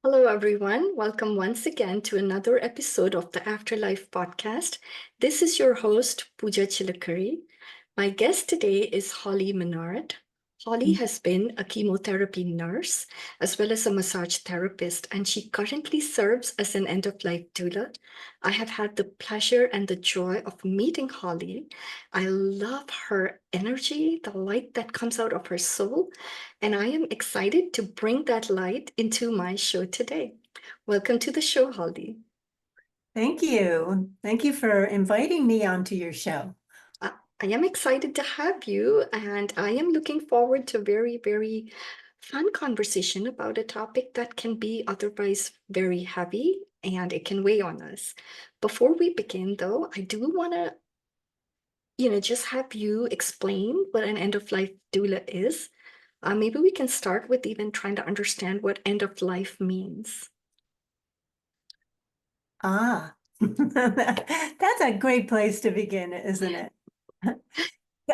Hello, everyone. Welcome once again to another episode of the Afterlife podcast. This is your host, Pooja Chilakuri. My guest today is Holly Menard. Holly has been a chemotherapy nurse as well as a massage therapist, and she currently serves as an end of life doula. I have had the pleasure and the joy of meeting Holly. I love her energy, the light that comes out of her soul, and I am excited to bring that light into my show today. Welcome to the show, Holly. Thank you. Thank you for inviting me onto your show. I am excited to have you, and I am looking forward to a very fun conversation about a topic that can be otherwise very heavy and it can weigh on us. Before we begin, though, I do want to, just have you explain what an end of life doula is. Maybe we can start with even trying to understand what end of life means. Ah, that's a great place to begin, isn't it?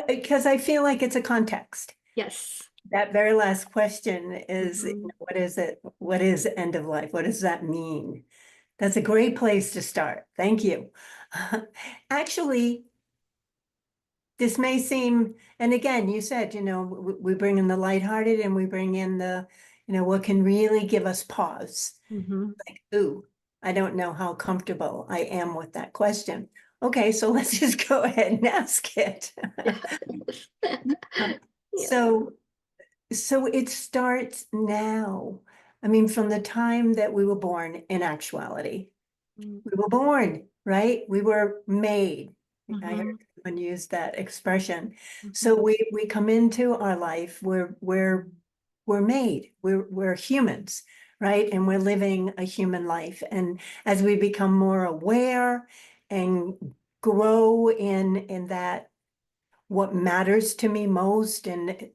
Because I feel like it's a context. Yes. That very last question is, Mhm. what is it? What is end of life? What does that mean? That's a great place to start. Thank you. Actually, this may seem, and again, you said, we bring in the lighthearted and we bring in the, what can really give us pause. Mhm. Like, ooh, I don't know how comfortable I am with that question. Okay, so let's just go ahead and ask it. Yes. Yeah. So, so it starts now. I mean, from the time that we were born, in actuality, we were born, right? We were made. I heard Mhm. someone use that expression. So Mhm. we come into our life, we're made, we're humans, right? And we're living a human life. And as we become more aware and grow in that what matters to me most and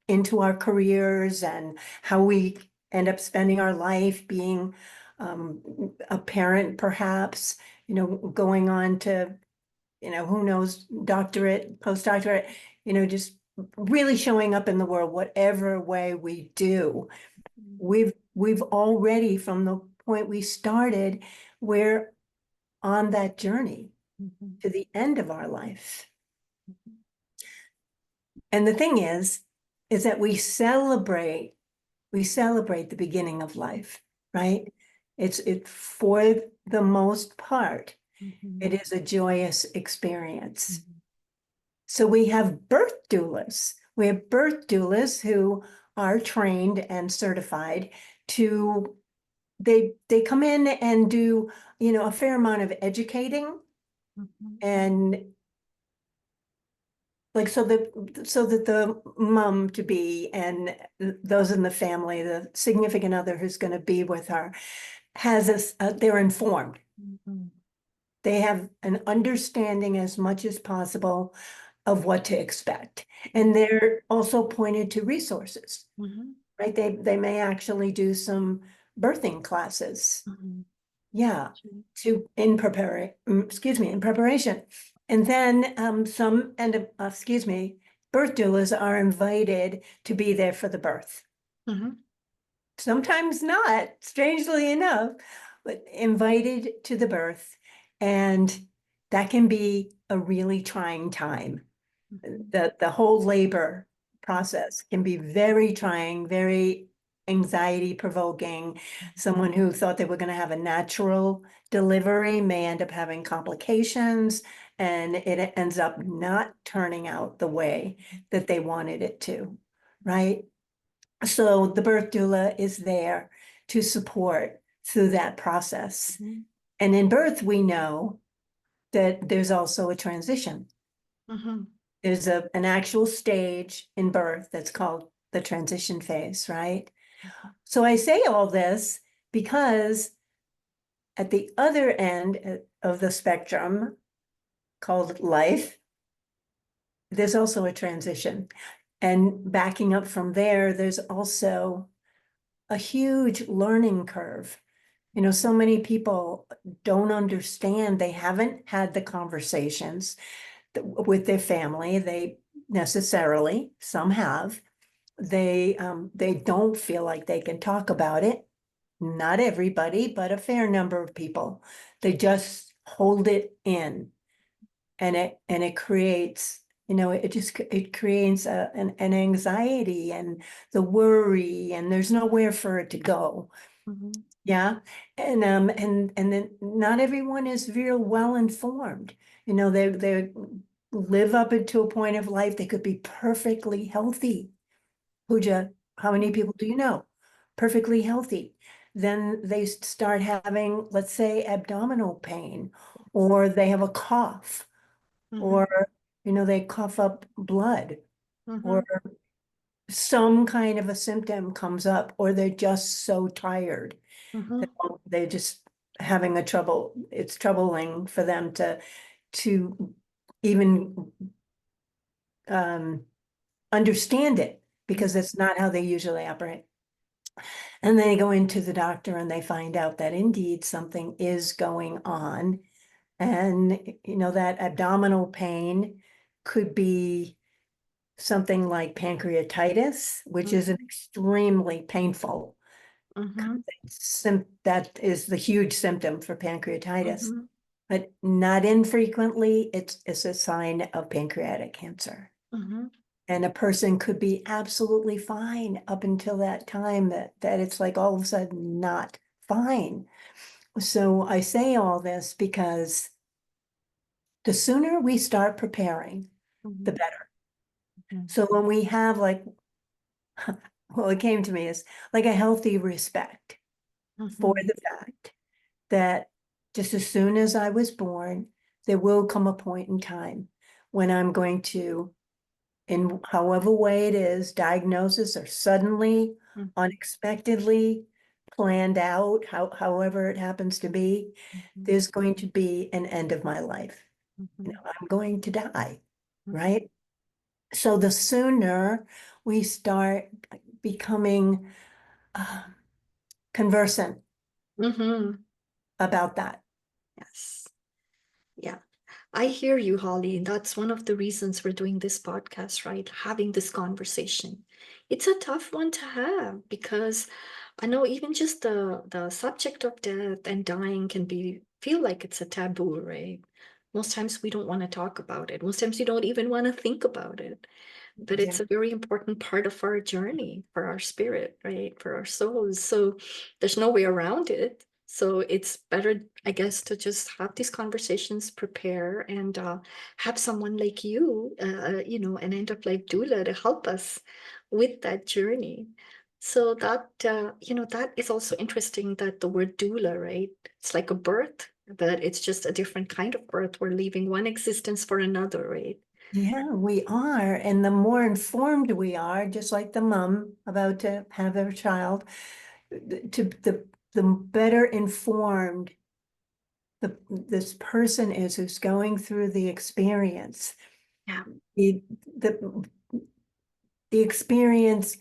into our careers and how we end up spending our life being a parent, perhaps, going on to, who knows, doctorate, postdoctorate, just really showing up in the world, whatever way we do. We've already, from the point we started, we're on that journey Mhm. to the end of our life. And the thing is that we celebrate the beginning of life, right? It for the most part, Mhm. it is a joyous experience. Mhm. So we have birth doulas. We have birth doulas who are trained and certified to they come in and do, a fair amount of educating Mhm. and like so that the mom to be and those in the family, the significant other who's going to be with her, has this, they're informed. Mhm. They have an understanding as much as possible of what to expect. And they're also pointed to resources, Mhm. right? They may actually do some birthing classes. Mhm. Yeah, in preparation. And then birth doulas are invited to be there for the birth. Mhm. Sometimes not, strangely enough, but invited to the birth. And that can be a really trying time. Mhm. The whole labor process can be very trying, very anxiety provoking. Someone who thought they were going to have a natural delivery may end up having complications, and it ends up not turning out the way that they wanted it to, right? So the birth doula is there to support through that process. Mhm. And in birth, we know that there's also a transition. Mhm. There's an actual stage in birth that's called the transition phase, right? So I say all this because at the other end of the spectrum, called life, there's also a transition. And backing up from there, there's also a huge learning curve. So many people don't understand, they haven't had the conversations with their family. They necessarily, some have, they don't feel like they can talk about it. not everybody, but a fair number of people, they just hold it in. And it creates, it creates an anxiety and the worry, and there's nowhere for it to go. Mhm. Yeah. And then not everyone is real well informed. They live up into a point of life, they could be perfectly healthy. Pooja, how many people do you know? Perfectly healthy. Then they start having, let's say, abdominal pain, or they have a cough, Mhm. or, they cough up blood, or Mhm. some kind of a symptom comes up, or they're just so tired. Mhm. They're just having it's troubling for them to even understand it, because that's not how they usually operate. And they go into the doctor and they find out that indeed something is going on. And, that abdominal pain could be something like pancreatitis, which is an extremely painful, Mhm. that is the huge symptom for pancreatitis. Mhm. But not infrequently, it's a sign of pancreatic cancer. Mhm. And a person could be absolutely fine up until that time that it's like all of a sudden not fine. So I say all this because the sooner we start preparing, the Mhm. better. Mhm. So when we have like, well, it came to me as like a healthy respect for Mhm. the fact that just as soon as I was born, there will come a point in time when I'm going to, in however way it is, diagnosis or suddenly, Mhm. unexpectedly, planned out, however it happens to be, Mhm. there's going to be an end of my life. Mhm. I'm going to die, Mhm. right? So the sooner we start becoming uh, conversant Mhm. about that. Yes. Yeah. I hear you, Holly. That's one of the reasons we're doing this podcast, right? Having this conversation. It's a tough one to have because I know even just the subject of death and dying can be feel like it's a taboo, right? Most times we don't want to talk about it. Most times you don't even want to think about it. But it's Yeah. a very important part of our journey for our spirit, right? For our souls. So there's no way around it. So it's better, I guess, to just have these conversations, prepare, and have someone like you, an end of life doula to help us with that journey. So that is also interesting that the word doula, right? It's like a birth, but it's just a different kind of birth. We're leaving one existence for another, right? Yeah, we are. And the more informed we are, just like the mom about to have their child, the better informed this person is who's going through the experience. Yeah. The, the, the experience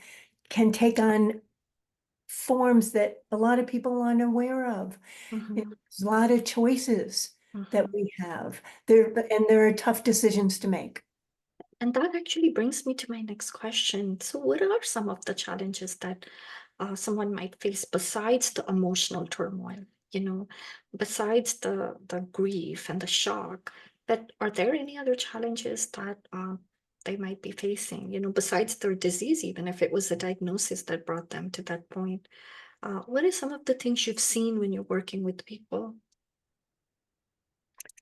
can take on forms that a lot of people aren't aware of. Mhm. There's a lot of choices that Mhm. we have there, and there are tough decisions to make. And that actually brings me to my next question. So, what are some of the challenges that someone might face besides the emotional turmoil? You know, besides the grief and the shock, that are there any other challenges that they might be facing? You know, besides their disease, even if it was a diagnosis that brought them to that point. What are some of the things you've seen when you're working with people?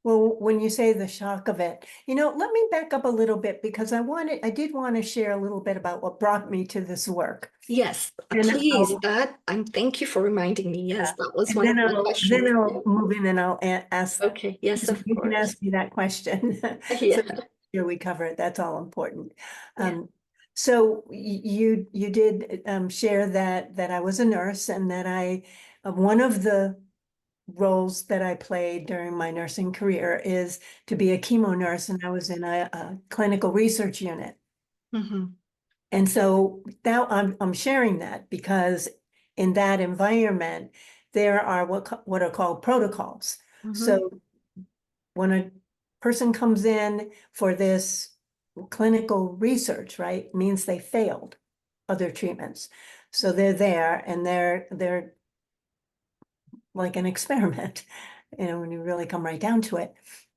Well, when you say the shock of it, let me back up a little bit, because I did want to share a little bit about what brought me to this work. Yes, And please. I'll, That I'm thank you for reminding me. Yes, that was and one of then my then questions. I'll move in and I'll ask, Okay, yes, of you can course. ask me that question. So Yeah, here we cover it. That's all important. yeah. So you did share that I was a nurse, and that one of the roles that I played during my nursing career is to be a chemo nurse, and I was in a clinical research unit. Hmm. And so now I'm sharing that because in that environment, there are what are called protocols. Hmm. So when a person comes in for this clinical research, right, means they failed other treatments. So they're there, and they're like an experiment, when you really come right down to it.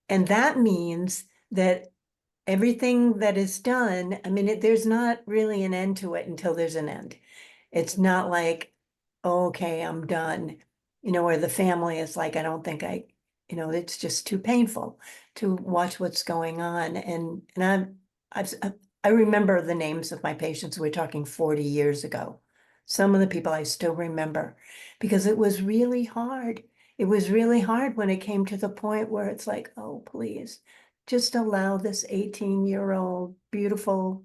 And that means that everything that is done, I mean, there's not really an end to it until there's an end. It's not like, okay, I'm done, or the family is like, I don't think it's just too painful to watch what's going on. I remember the names of my patients. We're talking 40 years ago. Some of the people I still remember because it was really hard. It was really hard when it came to the point where it's like, oh, please, just allow this 18-year-old beautiful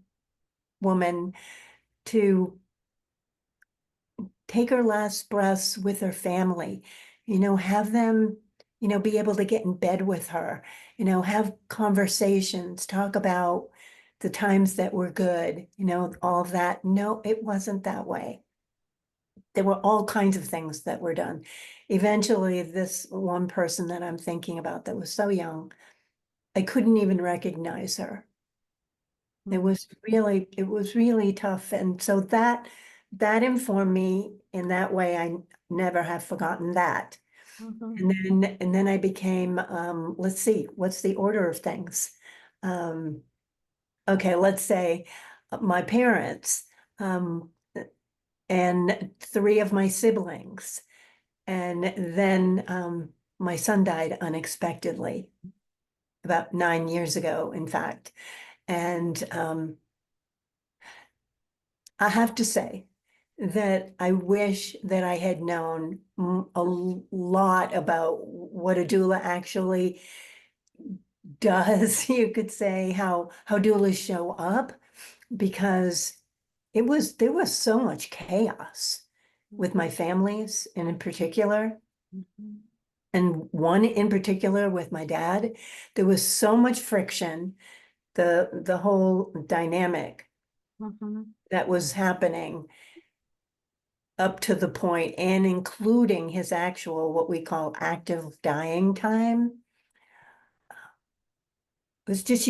woman to take her last breaths with her family, have them, be able to get in bed with her, have conversations, talk about the times that were good, all of that. No, it wasn't that way. There were all kinds of things that were done. Eventually, this one person that I'm thinking about that was so young, I couldn't even recognize her. It was really tough. And so that informed me in that way. I never have forgotten that. And then I became, let's see, what's the order of things? Okay, let's say my parents, and three of my siblings. And then my son died unexpectedly about 9 years ago, in fact. And I have to say that I wish that I had known a lot about what a doula actually does. You could say how doulas show up, because there was so much chaos with my families, and in particular, and one in particular with my dad. There was so much friction, the whole dynamic that was happening up to the point and including his actual, what we call active dying time. It was just,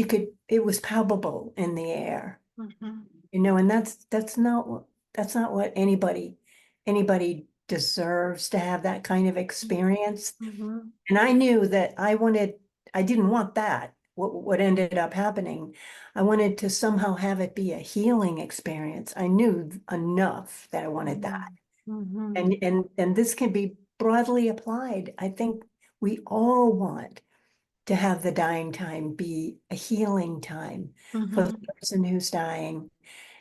it was palpable in the air, and that's not what anybody deserves, to have that kind of experience. And I knew that I didn't want that, what ended up happening. I wanted to somehow have it be a healing experience. I knew enough that I wanted that. And this can be broadly applied. I think we all want to have the dying time be a healing time for the person who's dying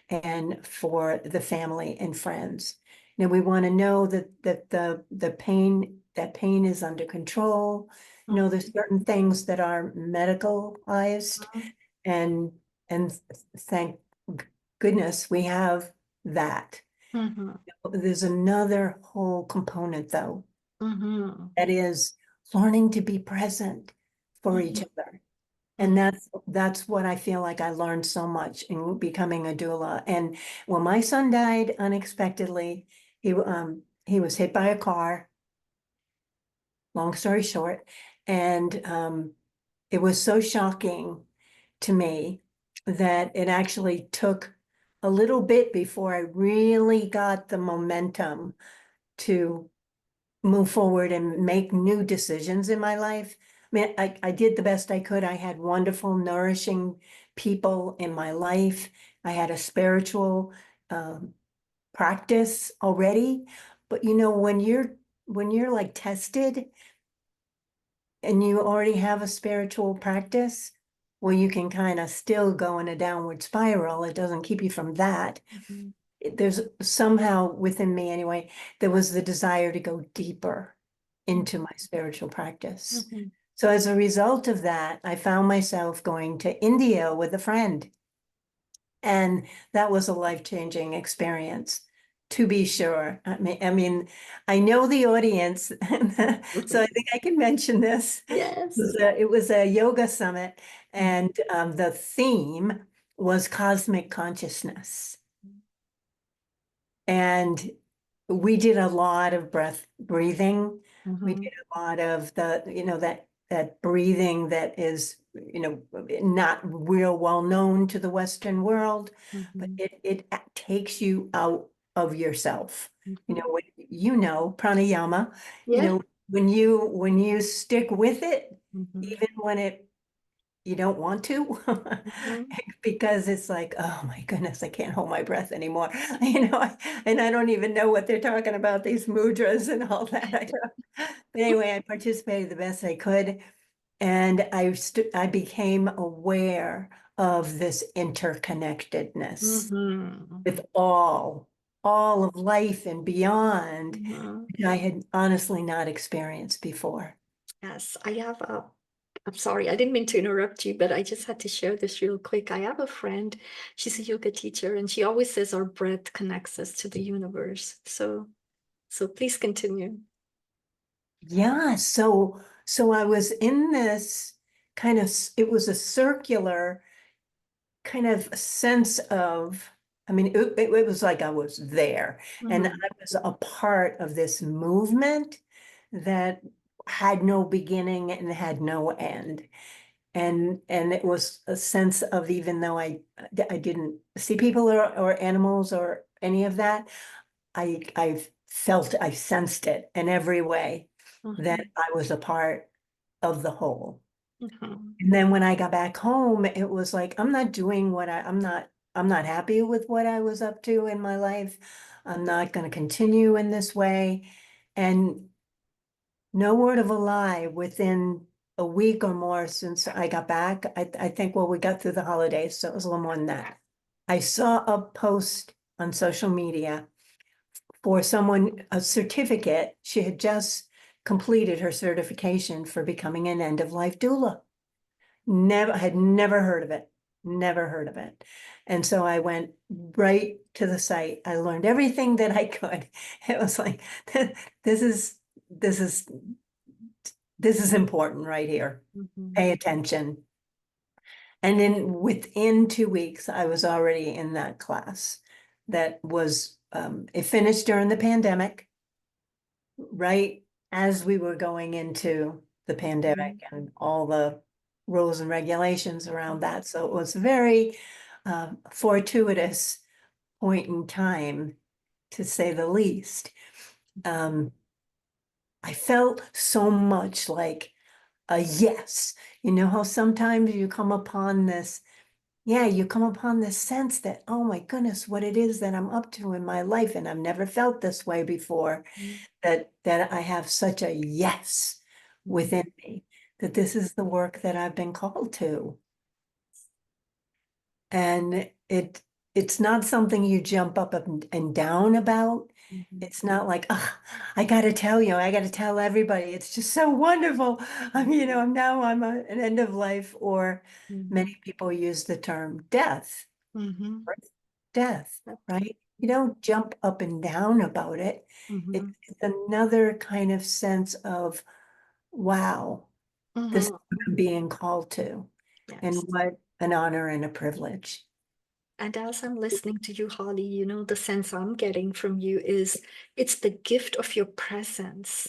and for the family and friends. We want to know that the pain is under control. There's certain things that are medicalized, and thank goodness we have that. There's another whole component, though, that is learning to be present for each other. And that's what I feel like I learned so much in becoming a doula. And when my son died unexpectedly, he was hit by a car, long story short. And it was so shocking to me that it actually took a little bit before I really got the momentum to move forward and make new decisions in my life. I mean, I did the best I could. I had wonderful, nourishing people in my life. I had a spiritual practice already. But when you're like tested and you already have a spiritual practice, well, you can kind of still go in a downward spiral. It doesn't keep you from that. There's somehow within me anyway, there was the desire to go deeper into my spiritual practice. So as a result of that, I found myself going to India with a friend. And that was a life-changing experience, to be sure. I mean, I know the audience, so I think I can mention this. Yes. It was a yoga summit, and the theme was cosmic consciousness. And we did a lot of breathing. We did a lot of that breathing that is, not real well known to the Western world, but it takes you out of yourself. Pranayama, Yeah. when you stick with it, Mhm. even when you don't want to, Mhm. because it's like, oh my goodness, I can't hold my breath anymore. And I don't even know what they're talking about, these mudras and all that. I don't. But anyway, I participated the best I could, and I became aware of this interconnectedness Mhm. with all of life and beyond, Mhm. which I had honestly not experienced before. Yes, I have a. I'm sorry, I didn't mean to interrupt you, but I just had to share this real quick. I have a friend, she's a yoga teacher, and she always says our breath connects us to the universe. So please continue. Yeah, so I was in this kind of, it was a circular kind of sense of, I mean, it was like I was there, and I Mhm. was a part of this movement that had no beginning and had no end. And it was a sense of, even though I didn't see people or animals or any of that, I felt, I sensed it in every way that Mhm. I was a part of the whole. Mhm. And then when I got back home, it was like, I'm not doing I'm not happy with what I was up to in my life. I'm not going to continue in this way. And no word of a lie, within a week or more since I got back, I think, well, we got through the holidays, so it was a little more than that. I saw a post on social media for someone, a certificate. She had just completed her certification for becoming an end-of-life doula. Had never heard of it, never heard of it. And so I went right to the site. I learned everything that I could. It was like, this is, this is, this is important right here. Mhm. Pay attention. And then within 2 weeks, I was already in that class. That was, it finished during the pandemic, right as we were going into the pandemic Mhm. and all the rules and regulations around that. So it was very fortuitous point in time, to say the least. Um, I felt so much like a yes. You know how sometimes you come upon this, yeah, you come upon this sense that, oh my goodness, what it is that I'm up to in my life, and I've never felt this way before. Mhm. That I have such a yes within me, that this is the work that I've been called to. And it's not something you jump up and down about. Mhm. It's not like, oh, I gotta tell you, I gotta tell everybody. It's just so wonderful. Now I'm an end of life, or Mhm. many people use the term death, Mhm. death, right? You don't jump up and down about it. Mhm. It's another kind of sense of, wow, this is Mhm. what I'm being called to, and Yes. what an honor and a privilege. And as I'm listening to you, Holly, the sense I'm getting from you is it's the gift of your presence.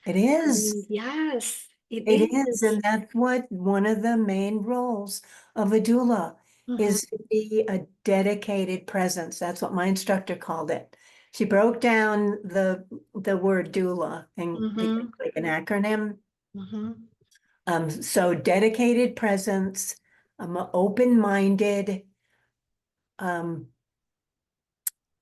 It I is. mean, yes, it It is, is. and that's what one of the main roles of a doula Mhm. is, to be a dedicated presence. That's what my instructor called it. She broke down the word doula and became Mhm. like an acronym. Mhm. So dedicated presence, open-minded, um,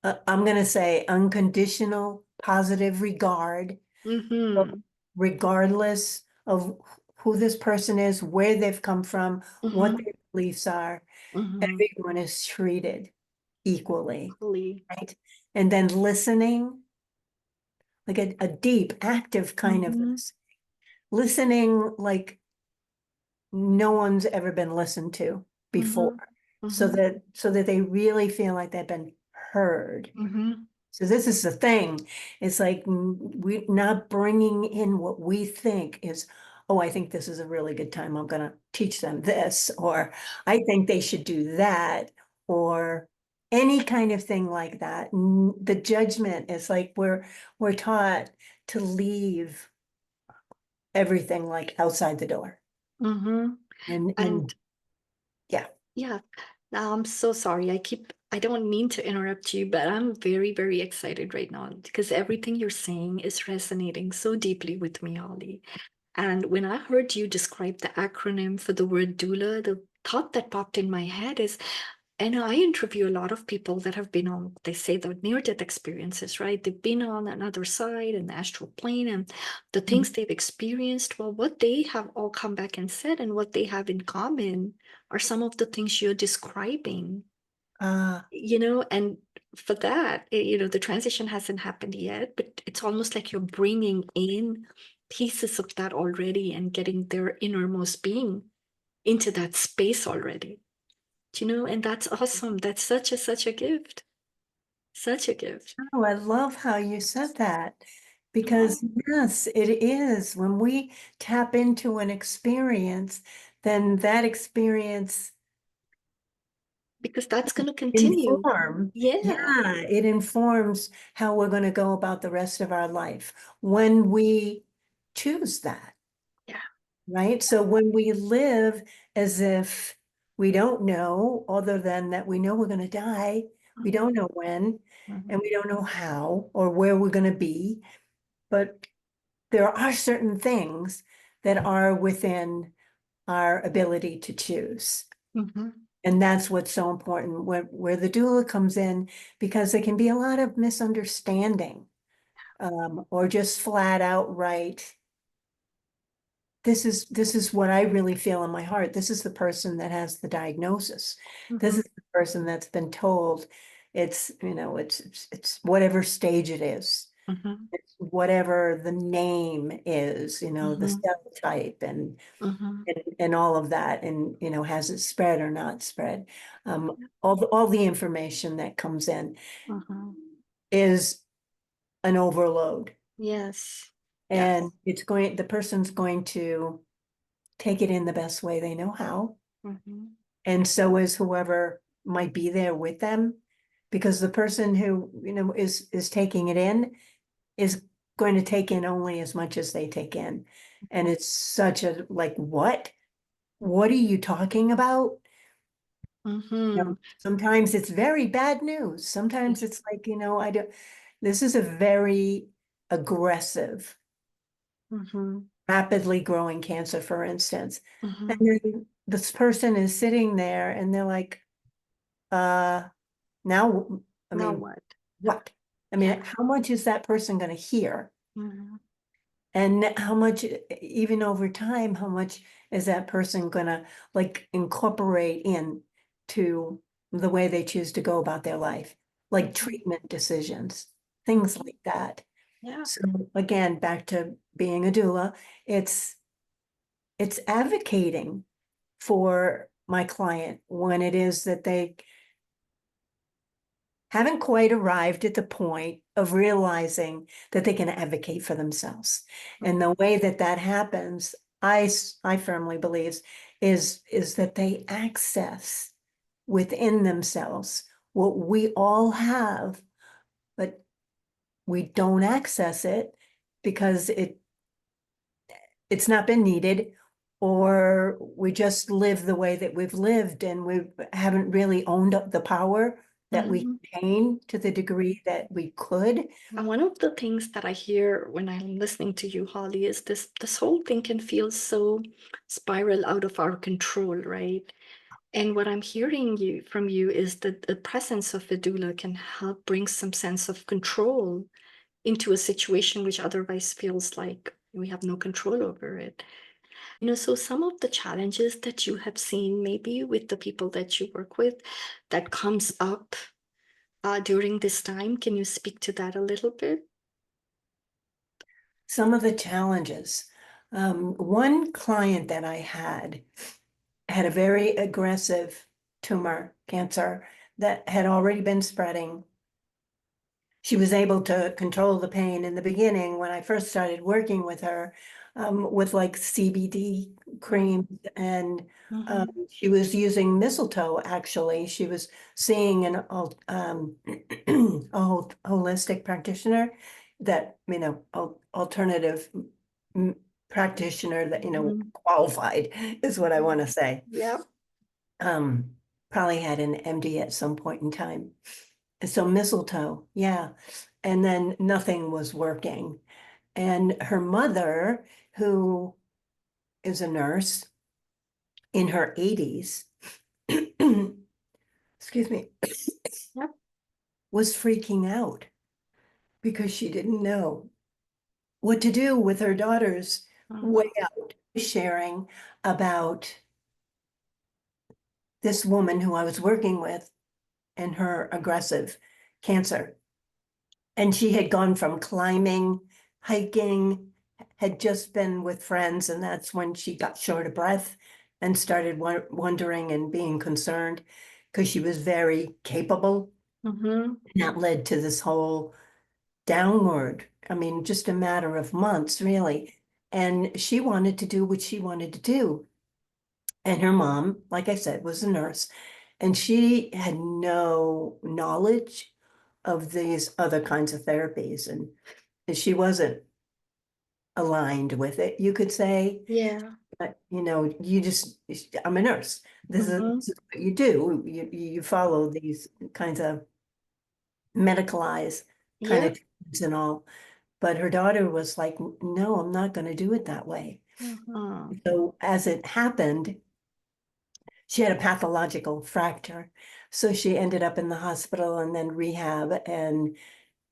I'm gonna say unconditional positive regard, Mhm. regardless of who this person is, where they've come from, what Mhm. their beliefs are. Mhm. Everyone is treated equally, Fully. right? And then listening, like a deep, active kind of Mhm. listening, like no one's ever been listened to before, Mhm. so Mhm. that they really feel like they've been heard. Mhm. So this is the thing. It's like, we're not bringing in what we think is, oh, I think this is a really good time. I'm going to teach them this, or I think they should do that, or any kind of thing like that. The judgment is like, we're taught to leave everything like outside the door. Mhm. And And yeah. yeah, now I'm so sorry. I keep I don't mean to interrupt you, but I'm very, very excited right now because everything you're saying is resonating so deeply with me, Holly. And when I heard you describe the acronym for the word doula, the thought that popped in my head is, and I interview a lot of people that have been on, they say the near-death experiences, right? They've been on another side in the astral plane and the things they've experienced. Well, what they have all come back and said and what they have in common are some of the things you're describing, Ah, and for that, the transition hasn't happened yet, but it's almost like you're bringing in pieces of that already and getting their innermost being into that space already. And that's awesome. That's such a gift. Such a gift. oh, I love how you said that. Oh, Because yes, it is. When we tap into an experience, then that experience because that's going to continue. inform, Yeah. yeah, it informs how we're going to go about the rest of our life when we choose that, Yeah. right? So when we live as if we don't know, other than that we know we're going to die, we Mhm, don't know when, and mhm, we don't know how or where we're going to be, but there are certain things that are within our ability to choose. mhm, And that's what's so important where the doula comes in, because there can be a lot of misunderstanding, or just flat out right. This is what I really feel in my heart. This is the person that has the diagnosis. This mhm, is the person that's been told it's whatever stage it is. mhm, It's whatever the name is, the mhm, cell type mhm, and all of that, and has it spread or not spread. All the information that comes in mhm. is an overload, Yes. and Yes. the person's going to take it in the best way they know how, Mhm, and so is whoever might be there with them, because the person who is taking it in is going to take in only as much as they take in, and it's such a like, what are you talking about? mhm. Sometimes it's very bad news. Sometimes it's like, I don't, this is a very aggressive, Mhm, rapidly growing cancer, for instance. And mhm. then this person is sitting there and they're like, uh, now, I Now mean, what? what? I Yeah. mean, how much is that person going to hear? Mhm, And how much, even over time, how much is that person gonna like incorporate in to the way they choose to go about their life, like mhm, treatment decisions, things mhm. like that. Yeah. So again, back to being a doula, it's it's advocating for my client when it is that they haven't quite arrived at the point of realizing that they can advocate for themselves. And the way that that happens, I firmly believe, is that they access within themselves what we all have, but we don't access it because it's not been needed, or we just live the way that we've lived and we haven't really owned up the power that we Mhm. contain to the degree that we could. And one of the things that I hear when I'm listening to you, Holly, is this whole thing can feel so spiral out of our control, right? And what I'm hearing from you is that the presence of a doula can help bring some sense of control into a situation which otherwise feels like we have no control over it. So some of the challenges that you have seen maybe with the people that you work with that comes up during this time, can you speak to that a little bit? Some of the challenges. One client that I had a very aggressive tumor cancer that had already been spreading. She was able to control the pain in the beginning when I first started working with her, with like CBD creams, and Mm-hmm. she was using mistletoe. Actually, she was seeing a holistic practitioner, that alternative practitioner that Mm-hmm. qualified is what I want to say. Yeah. Um, probably had an MD at some point in time. So mistletoe, yeah. And then nothing was working. And her mother, who is a nurse in her 80s, excuse me, Yep. was freaking out because she didn't know what to do with her daughter's Mm, way out. Sharing about this woman who I was working with and her aggressive cancer. And she had gone from climbing, hiking, had just been with friends, and that's when she got short of breath and started wondering and being concerned because she was very capable. mm-hmm. And that led to this whole downward, I mean, just a matter of months, really. And she wanted to do what she wanted to do. And her mom, like I said, was a nurse, and she had no knowledge of these other kinds of therapies. And she wasn't aligned with it, you could say. Yeah. But, you just, I'm a nurse. Mm-hmm. This is what you do. You follow these kinds of medicalized kind of Yep. treatments and all. But her daughter was like, no, I'm not going to do it that way. Mm-hmm. So as it happened, she had a pathological fracture. So she ended up in the hospital and then rehab. And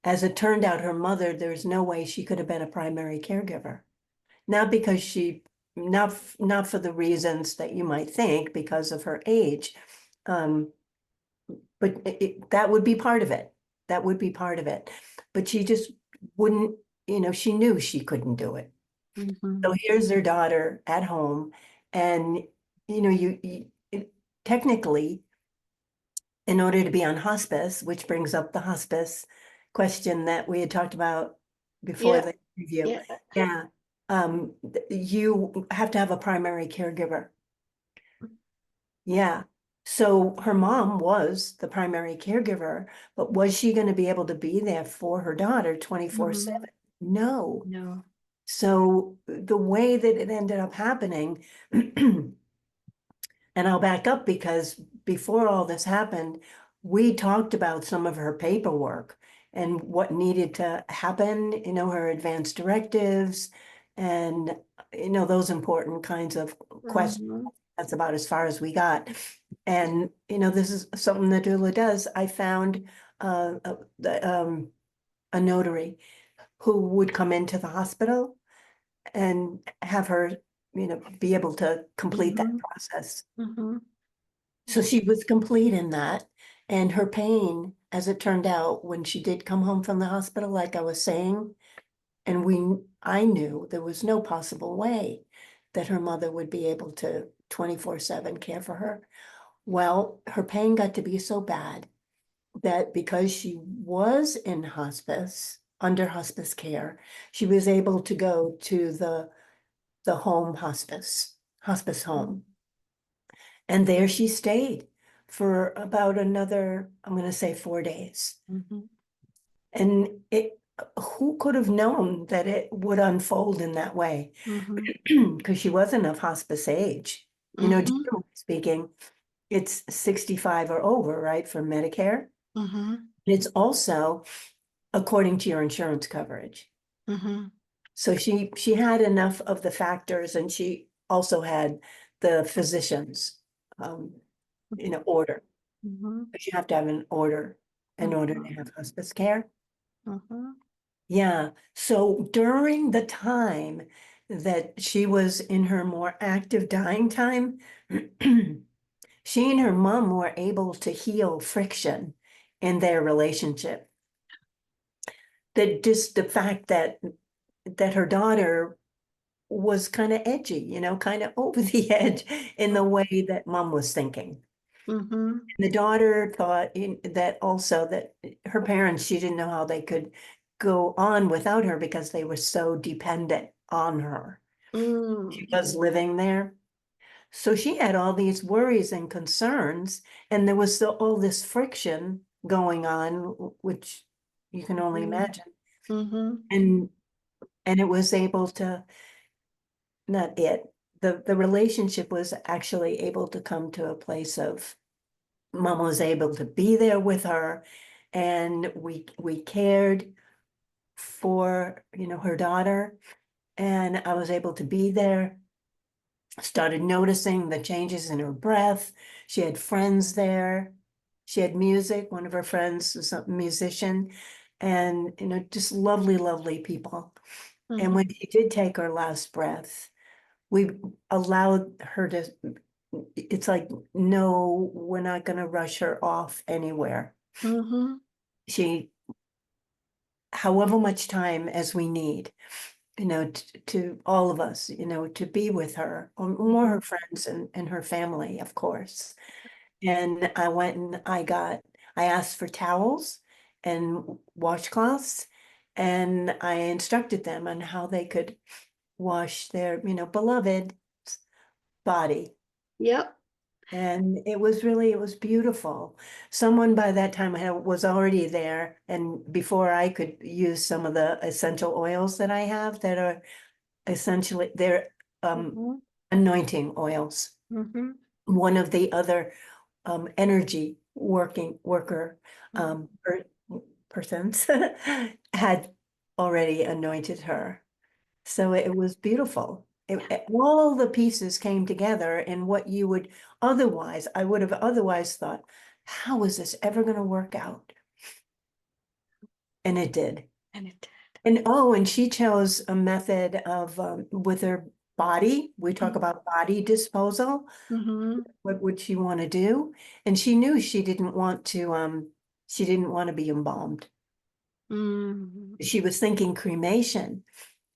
as it turned out, her mother, there's no way she could have been a primary caregiver. Not because not for the reasons that you might think because of her age. Um, but that would be part of it. That would be part of it. But she just wouldn't, she knew she couldn't do it. Mm-hmm. So here's their daughter at home, and technically, in order to be on hospice, which brings up the hospice question that we had talked about before Yeah. the review. Yeah. Yeah, you have to have a primary caregiver. Yeah. So her mom was the primary caregiver, but was she going to be able to be there for her daughter 24/7? No. No. So the way that it ended up happening, and I'll back up because before all this happened, we talked about some of her paperwork and what needed to happen, her advance directives and, those important kinds of questions. Mm-hmm. That's about as far as we got. And, this is something that Doula does. I found a notary who would come into the hospital and have her, be able to complete that Mm-hmm. process. Mm-hmm. So she was complete in that. And her pain, as it turned out, when she did come home from the hospital, like I was saying, and I knew there was no possible way that her mother would be able to 24/7 care for her. Well, her pain got to be so bad that because she was in hospice, under hospice care, she was able to go to the home hospice home. And there she stayed for about another, I'm going to say 4 days. Mm-hmm. And who could have known that it would unfold in that way? Mm-hmm. Because she wasn't of hospice age. Mm-hmm. Generally speaking, it's 65 or over, right, for Medicare. Mm-hmm. It's also according to your insurance coverage. Mm-hmm. So she had enough of the factors, and she also had the physician's order. Mm-hmm. But you have to have an order in order to Mm-hmm. have hospice care. Mm-hmm. Yeah. So during the time that she was in her more active dying time, she and her mom were able to heal friction in their relationship. That just the fact that her daughter was kind of edgy, kind of over the edge in the way that mom was thinking. Mm-hmm. The daughter thought that also that her parents, she didn't know how they could go on without her because they were so dependent on her. She Mm-hmm. was living there. So she had all these worries and concerns, and there was still all this friction going on, which you can only imagine. Mm-hmm. And it was able to, not it, the relationship was actually able to come to a place of Mama was able to be there with her, and we cared for, her daughter, and I was able to be there. Started noticing the changes in her breath. She had friends there. She had music. One of her friends was a musician, and just lovely, lovely people. And Mhm. when she did take her last breath, we allowed her to, it's like, no, we're not going to rush her off anywhere. Mhm. She, however much time as we need, to all of us, to be with her, or more her Mhm. friends and her family, of course. And I went and I asked for towels and washcloths, and I instructed them on how they could wash their, beloved body. Yep. And it was beautiful. Someone by that time was already there, and before I could use some of the essential oils that I have that are essentially, they're Mhm. anointing oils. Mhm. One of the other energy worker Mhm. persons had already anointed her. So it was beautiful. All the pieces came together in what I would have otherwise thought, how is this ever going to work out? And it did. And it And she chose a method of with her body. We talk did. about body disposal. Mhm. What would she want to do? And she knew she didn't want to be embalmed. Mhm. She was thinking cremation.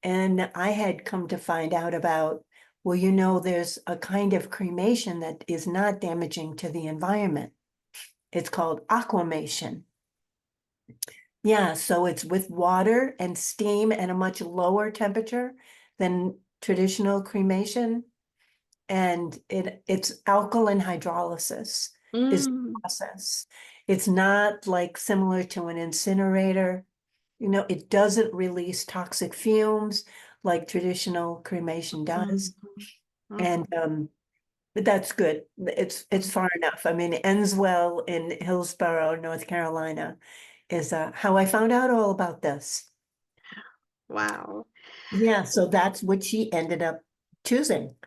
And I had come to find out about, well, there's a kind of cremation that is not damaging to the environment. It's called aquamation. Yeah, so it's with water and steam at a much lower temperature than traditional cremation. And it's alkaline hydrolysis is the Mm. process. It's not like similar to an incinerator. It doesn't release toxic fumes like traditional cremation does. Mhm. Mhm. And but that's good. It's Mhm. far enough. I mean, Enswell in Hillsborough, North Carolina, is how I found out all about this. Wow. Yeah, so that's what she ended up choosing.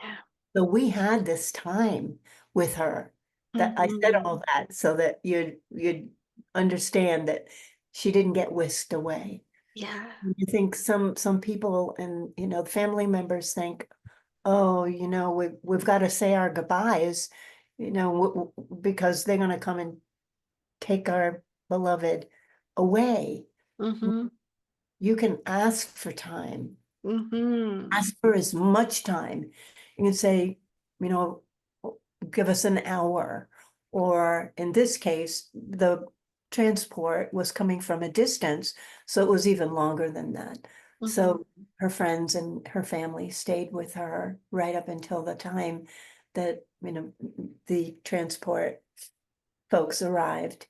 Yeah. So we had this time with her. That I said all Mhm. that so that you'd understand that she didn't get whisked away. Yeah. You think some people and the family members think, oh, we've got to say our goodbyes, because they're going to come and take our beloved away. Mhm. You can ask for time, Mhm. ask for as much time. You can say, you know, give us an hour. Or in this case, the transport was coming from a distance, so it was even longer than that. Mhm. So her friends and her family stayed with her right up until the time that, the transport folks arrived.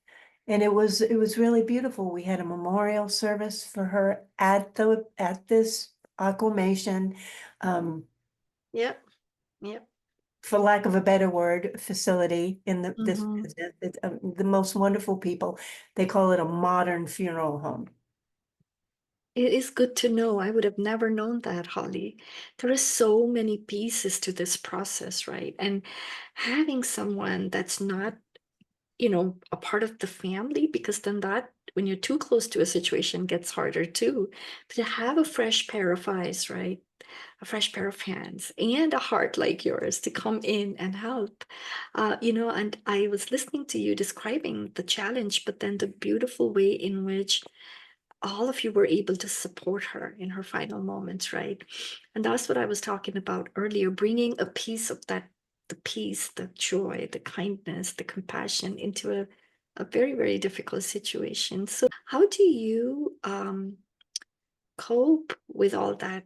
And it was really beautiful. We had a memorial service for her at this acclamation. Um, Yep. Yep. for lack of a better word, facility in this, Mhm. the most wonderful people. They call it a modern funeral home. It is good to know. I would have never known that, Holly. There are so many pieces to this process, right? And having someone that's not, a part of the family, because then that, when you're too close to a situation, gets harder too. But to have a fresh pair of eyes, right? A fresh pair of hands and a heart like yours to come in and help. And I was listening to you describing the challenge, but then the beautiful way in which all of you were able to support her in her final moments, right? And that's what I was talking about earlier, bringing a piece of that, the peace, the joy, the kindness, the compassion into a very, very difficult situation. So, how do you cope with all that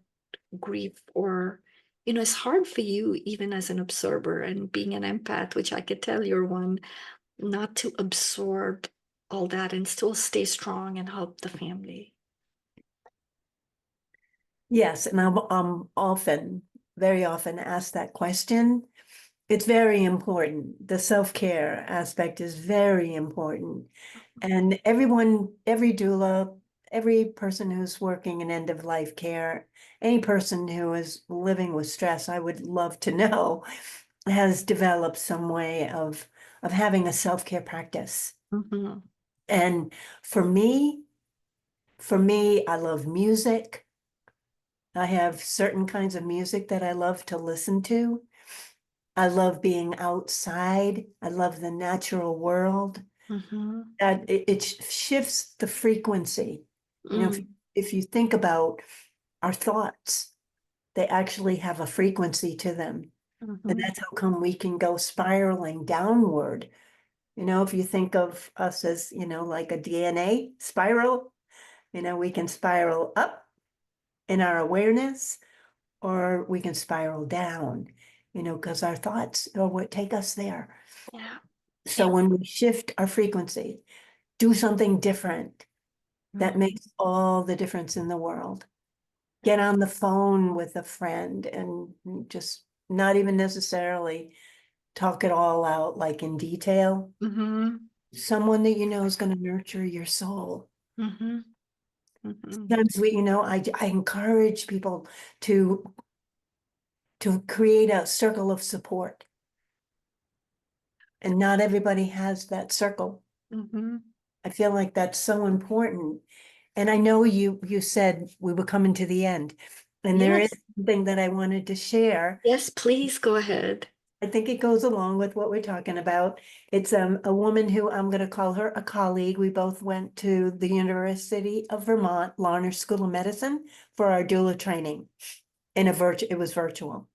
grief? Or, it's hard for you, even as an observer and being an empath, which I could tell you're one, not to absorb all that and still stay strong and help the family. Yes, and I'm often, very often asked that question. It's very important. The self-care aspect is very important. And everyone, every doula, every person who's working in end of life care, any person who is living with stress, I would love to know, has developed some way of having a self-care practice. Mm-hmm. And for me, I love music. I have certain kinds of music that I love to listen to. I love being outside. I love the natural world. Mm-hmm. That it shifts the frequency. You know, Mm-hmm. if you think about our thoughts, they actually have a frequency to them. And Mm-hmm. that's how come we can go spiraling downward. You know, if you think of us as, like a DNA spiral, we can spiral up in our awareness, or we can spiral down, because our thoughts are what take us there. Yeah. So Yeah. when we shift our frequency, do something different, that Mm-hmm. makes all the difference in the world. Get on the phone with a friend and just not even necessarily talk it all out like in detail. Mm-hmm. Someone that you know is going to nurture your soul. Mm-hmm. Mm-hmm. Sometimes I encourage people to create a circle of support. And not everybody has that circle. Mm-hmm. I feel like that's so important. And I know you said we were coming to the end, and there is Yes. something that I wanted to share. Yes, please go ahead. I think it goes along with what we're talking about. It's a woman who I'm going to call her a colleague. We both went to the University of Vermont Larner School of Medicine for our doula training. It was virtual.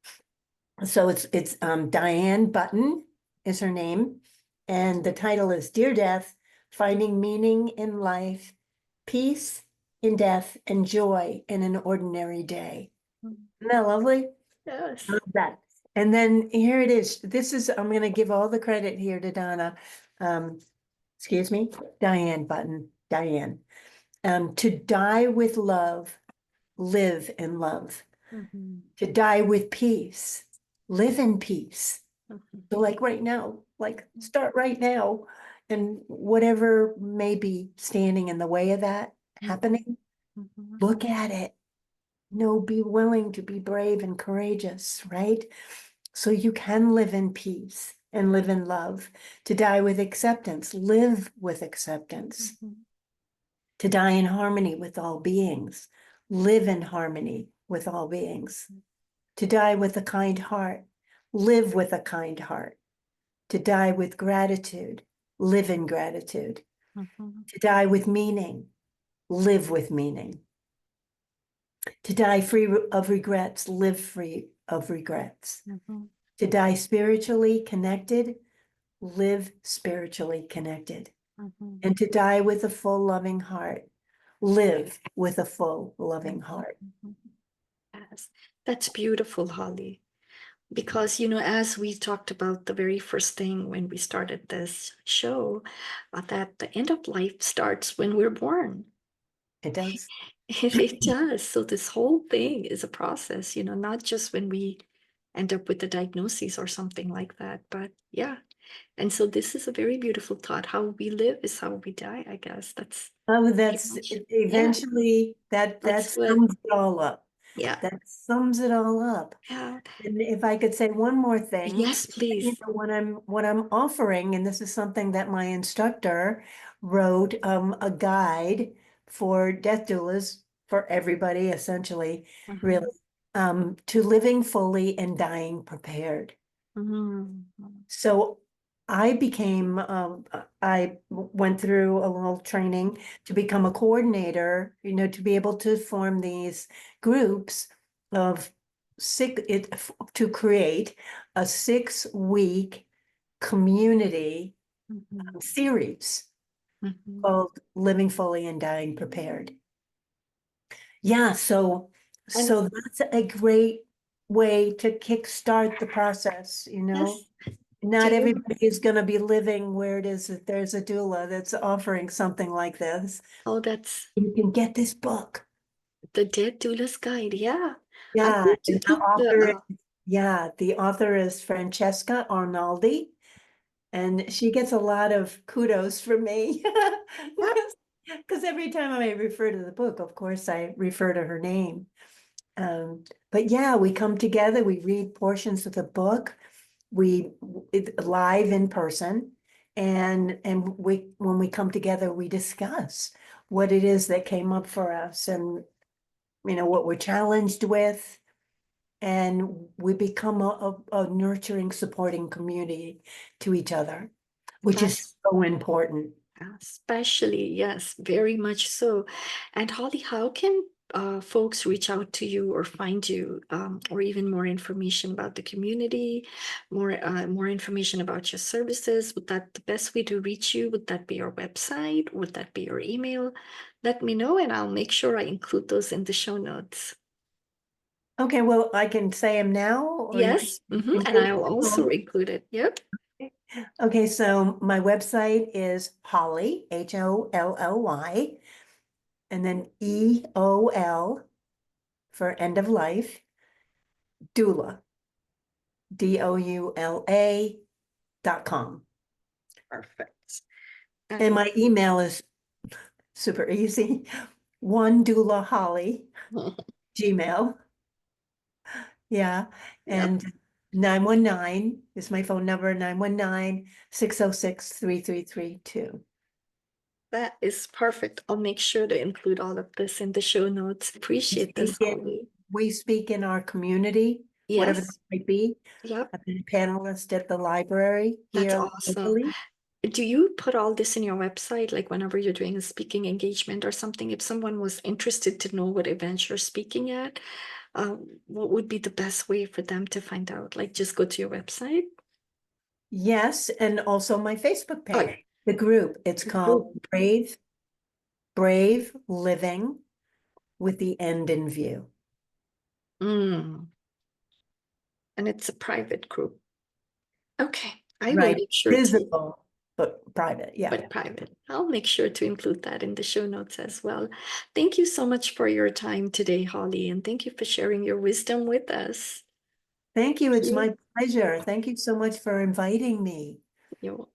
So it's Diane Button is her name, and the title is Dear Death: Finding Meaning in Life, Peace in Death, and Joy in an Ordinary Day. Isn't that lovely? Yes. Love that. And then here it is. I'm going to give all the credit here to Donna. Um, excuse me, Diane Button, Diane. To die with love, live in love. Mm-hmm. To die with peace, live in peace. Mm-hmm. So like right now, like start right now. And whatever may be standing in the way of that happening, Mm-hmm. look at it. Be willing to be brave and courageous, right? So you can live in peace and live in love. To die with acceptance, live with acceptance. Mm-hmm. To die in harmony with all beings, live in harmony with all beings. To die with a kind heart, live with a kind heart. To die with gratitude, live in gratitude. Mm-hmm. To die with meaning, live with meaning. To die free of regrets, live free of regrets. Mm-hmm. To die spiritually connected, live spiritually connected. Mm-hmm. And to die with a full loving heart, live with a full loving heart. Mm-hmm. Yes, that's beautiful, Holly. Because, as we talked about the very first thing when we started this show, that the end of life starts when we're born. It does. It does. So this whole thing is a process, not just when we end up with a diagnosis or something like that, but yeah. And so this is a very beautiful thought. How we live is how we die, I guess. That's Oh, pretty that's much, yeah, eventually that that's what, sums it all up. yeah, That sums it all up. yeah. And if I could say one more thing, Yes, please. what I'm offering, and this is something that my instructor wrote, a guide for death doulas for everybody, essentially, really, Mhm. to living fully and dying prepared. Mhm. So I went through a little training to become a coordinator, to be able to form these groups of to create a 6-week community Mhm. series Mhm. called Living Fully and Dying Prepared. Yeah, so And that's a great way to kickstart the process, yes, Not do everybody is going to be living where it is that there's a doula that's offering something like this. oh, that's You can get this book. the Dead Doula's Guide. Yeah, I Yeah, need to and the put the author Yeah, the author is Francesca Arnaldi, and she gets a lot of kudos from me. Because every time I refer to the book, of course, I refer to her name. But yeah, we come together, we read portions of the book, live in person, and when we come together, we discuss what it is that came up for us, and what we're challenged with, and we become a nurturing, supporting community to each other, which is That's so important. especially, yes, very much so. And Holly, how can folks reach out to you or find you, or even more information about the community, more information about your services? Would that the best way to reach you? Would that be your website? Would that be your email? Let me know, and I'll make sure I include those in the show notes. Okay, well, I can say them now, or you Yes, in and case I'll also people. include it. Yep. Okay, so my website is Holly, Holly, and then EOL for end of life, Doula, DOULA.com. Perfect. And And my email is super easy. One Doula Holly, Gmail. Yeah. yep. And 919 is my phone number, 919-606-3332. That is perfect. I'll make sure to include all of this in the show notes. We Appreciate this, speak in, Holly. we speak in our community, whatever that Yes. might be. Yep. I've been a panelist at the library That's here awesome. locally. Do you put all this in your website, like whenever you're doing a speaking engagement or something? If someone was interested to know what event you're speaking at, what would be the best way for them to find out? Like just go to your website? Yes, and also my Facebook Oh, page, the group. It's the called group. Brave Living with the End in View. Mm. And it's a private group. Okay, I will Right, make sure to, visible, but private, yeah. but private. I'll make sure to include that in the show notes as well. Thank you so much for your time today, Holly, and thank you for sharing your wisdom with us. Thank you, it's You, my pleasure. Thank you so much for inviting me. you're